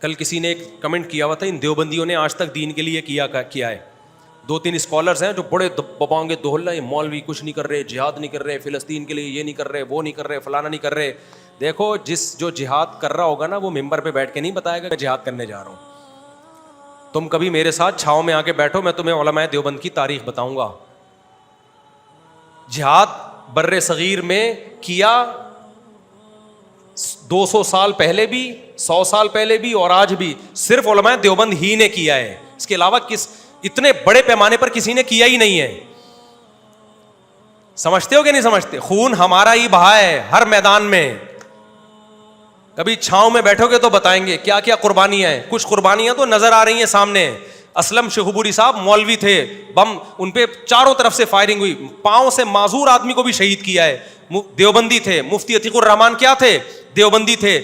کل کسی نے ایک کمنٹ کیا ہوا تھا ان دیوبندیوں نے آج تک دین کے لیے کیا ہے. 2-3 اسکالرز ہیں جو بڑے بپاؤں کے دوہل ہیں, مولوی کچھ نہیں کر رہے, جہاد نہیں کر رہے, فلسطین کے لیے یہ نہیں کر رہے, وہ نہیں کر رہے, فلانا نہیں کر رہے. دیکھو جو جہاد کر رہا ہوگا نا وہ ممبر پہ بیٹھ کے نہیں بتائے گا میں جہاد کرنے جا رہا ہوں. تم کبھی میرے ساتھ چھاؤں میں آ کے بیٹھو, میں تمہیں علماء دیوبند کی تاریخ بتاؤں گا. جہاد بر صغیر میں کیا 200 سال پہلے بھی, 100 سال پہلے بھی, اور آج بھی صرف علماء دیوبند ہی نے کیا ہے. اس کے علاوہ اتنے بڑے پیمانے پر کسی نے کیا ہی نہیں ہے. سمجھتے ہو کہ نہیں سمجھتے؟ خون ہمارا ہی بہا ہے ہر میدان میں. کبھی چھاؤں میں بیٹھو گے تو بتائیں گے کیا کیا قربانیاں ہیں. کچھ قربانیاں تو نظر آ رہی ہیں سامنے. اسلم شہبوری صاحب مولوی تھے, بم ان پہ چاروں طرف سے فائرنگ ہوئی, پاؤں سے معذور آدمی کو بھی شہید کیا ہے. دیوبندی تھے. مفتی عتیق الرحمان کیا تھے؟ دیوبندی تھے.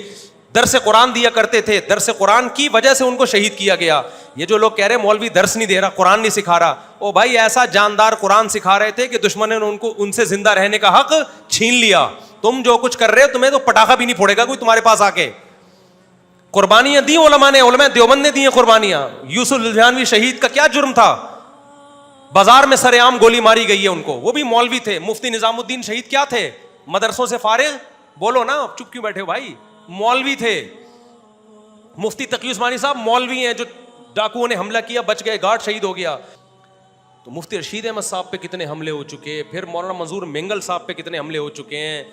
درس قرآن دیا کرتے تھے, درس قرآن کی وجہ سے ان کو شہید کیا گیا. یہ جو لوگ کہہ رہے ہیں مولوی درس نہیں دے رہا, قرآن نہیں سکھا رہا, او بھائی ایسا جاندار قرآن سکھا رہے تھے کہ دشمن نے ان سے زندہ رہنے کا حق چھین لیا. تم جو کچھ کر رہے ہو تمہیں تو پٹاخہ بھی نہیں پھوڑے گا کوئی تمہارے پاس آ کے. قربانیاں دی علماء نے, علماء دیوبند نے دی ہیں قربانیاں. یوسف الجھانوی شہید کا کیا جرم تھا؟ بازار میں سر عام گولی ماری گئی ہے ان کو, وہ بھی مولوی تھے. مفتی نظام الدین شہید کیا تھے؟ مدرسوں سے فارغ, بولو نا, چپ کیوں بیٹھے ہو بھائی؟ مولوی تھے. مفتی تقی عثمانی صاحب مولوی ہیں جو ڈاکوؤں نے حملہ کیا, بچ گئے, گارڈ شہید ہو گیا. تو مفتی رشید احمد صاحب پہ کتنے حملے ہو چکے, پھر مولانا منظور مینگل صاحب پہ کتنے حملے ہو چکے ہیں,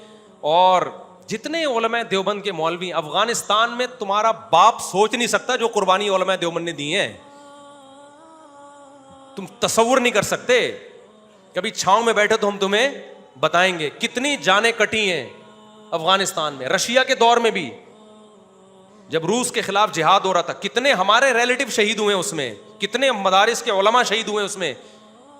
اور جتنے علماء دیوبند کے مولوی افغانستان میں تمہارا باپ سوچ نہیں سکتا جو قربانی علماء دیوبند نے دی ہیں. تم تصور نہیں کر سکتے. کبھی چھاؤں میں بیٹھے تو ہم تمہیں بتائیں گے کتنی جانیں کٹی ہیں افغانستان میں. رشیا کے دور میں بھی جب روس کے خلاف جہاد ہو رہا تھا کتنے ہمارے ریلیٹو شہید ہوئے اس میں, کتنے مدارس کے علماء شہید ہوئے اس میں.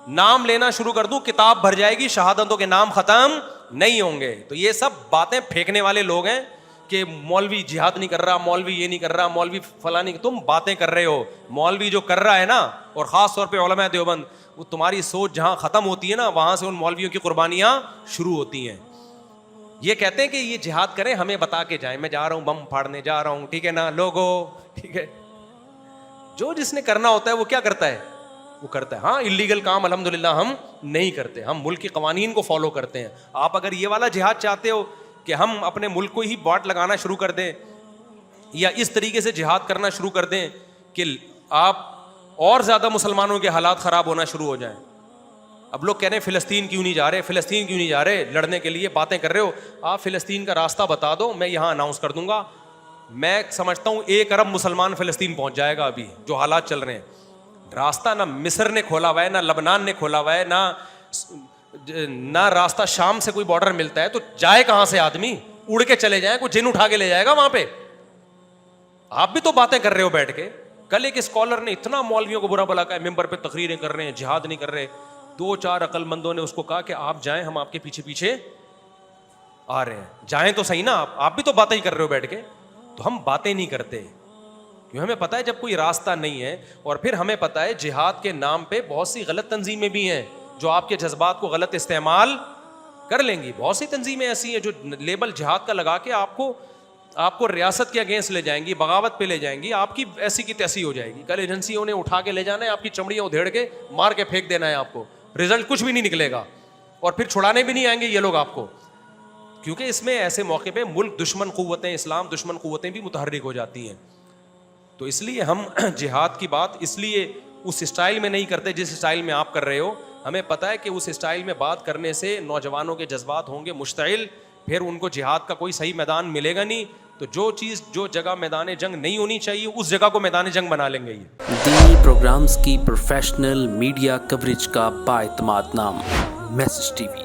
نام لینا شروع کر دوں کتاب بھر جائے گی, شہادتوں کے نام ختم نہیں ہوں گے. تو یہ سب باتیں پھینکنے والے لوگ ہیں کہ مولوی جہاد نہیں کر رہا, مولوی یہ نہیں کر رہا, مولوی فلانی. تم باتیں کر رہے ہو. مولوی جو کر رہا ہے نا, اور خاص طور پہ علماء دیوبند, وہ تمہاری سوچ جہاں ختم ہوتی ہے نا وہاں سے ان مولویوں کی قربانیاں شروع ہوتی ہیں. یہ کہتے ہیں کہ یہ جہاد کریں, ہمیں بتا کے جائیں, میں جا رہا ہوں بم پھاڑنے جا رہا ہوں, ٹھیک ہے نا لوگو, ٹھیک ہے. جو جس نے کرنا ہوتا ہے وہ کیا کرتا ہے, وہ کرتا ہے. ہاں اللیگل کام الحمدللہ ہم نہیں کرتے, ہم ملک کے قوانین کو فالو کرتے ہیں. آپ اگر یہ والا جہاد چاہتے ہو کہ ہم اپنے ملک کو ہی باٹ لگانا شروع کر دیں, یا اس طریقے سے جہاد کرنا شروع کر دیں کہ آپ اور زیادہ مسلمانوں کے حالات خراب ہونا شروع ہو جائیں. اب لوگ کہہ رہے ہیں فلسطین کیوں نہیں جا رہے, فلسطین کیوں نہیں جا رہے, لڑنے کے لیے باتیں کر رہے ہو. آپ فلسطین کا راستہ بتا دو, میں یہاں اناؤنس کر دوں گا. میں سمجھتا ہوں 1 ارب مسلمان فلسطین پہنچ جائے گا ابھی جو حالات چل رہے ہیں. راستہ نہ مصر نے کھولا ہوا ہے, نہ لبنان نے کھولا ہوا ہے, نہ راستہ شام سے کوئی بارڈر ملتا ہے. تو جائے کہاں سے آدمی؟ اڑ کے چلے جائیں, کوئی جن اٹھا کے لے جائے گا وہاں پہ. آپ بھی تو باتیں کر رہے ہو بیٹھ کے. کل ایک اسکالر نے اتنا مولویوں کو برا بلا کہا, ممبر پہ تقریریں کر رہے ہیں, جہاد نہیں کر رہے. 2-4 عقل مندوں نے اس کو کہا کہ آپ جائیں, ہم آپ کے پیچھے پیچھے آ رہے ہیں, جائیں تو صحیح نا. آپ بھی تو باتیں ہی کر رہے ہو بیٹھ کے. تو ہم باتیں نہیں کرتے کیوں, ہمیں پتہ ہے جب کوئی راستہ نہیں ہے. اور پھر ہمیں پتہ ہے جہاد کے نام پہ بہت سی غلط تنظیمیں بھی ہیں جو آپ کے جذبات کو غلط استعمال کر لیں گی. بہت سی تنظیمیں ایسی ہیں جو لیبل جہاد کا لگا کے آپ کو ریاست کے اگینسٹ لے جائیں گی, بغاوت پہ لے جائیں گی, آپ کی ایسی کی تیسی ہو جائے گی. کل ایجنسیوں نے اٹھا کے لے جانا ہے, آپ کی چمڑیاں ادھیڑ کے مار کے پھینک دینا ہے آپ کو, رزلٹ کچھ بھی نہیں نکلے گا, اور پھر چھڑانے بھی نہیں آئیں گے یہ لوگ آپ کو. کیونکہ اس میں ایسے موقع پہ ملک دشمن قوتیں, اسلام دشمن قوتیں بھی متحرک ہو جاتی ہیں. تو اس لیے ہم جہاد کی بات اس لیے اس اسٹائل میں نہیں کرتے جس اسٹائل میں آپ کر رہے ہو. ہمیں پتہ ہے کہ اس اسٹائل میں بات کرنے سے نوجوانوں کے جذبات ہوں گے مشتعل, پھر ان کو جہاد کا کوئی صحیح میدان ملے گا نہیں. تو جو جگہ میدان جنگ نہیں ہونی چاہیے اس جگہ کو میدان جنگ بنا لیں گے. یہ دینی پروگرامز کی پروفیشنل میڈیا کوریج کا بااعتماد نام میسج ٹی وی.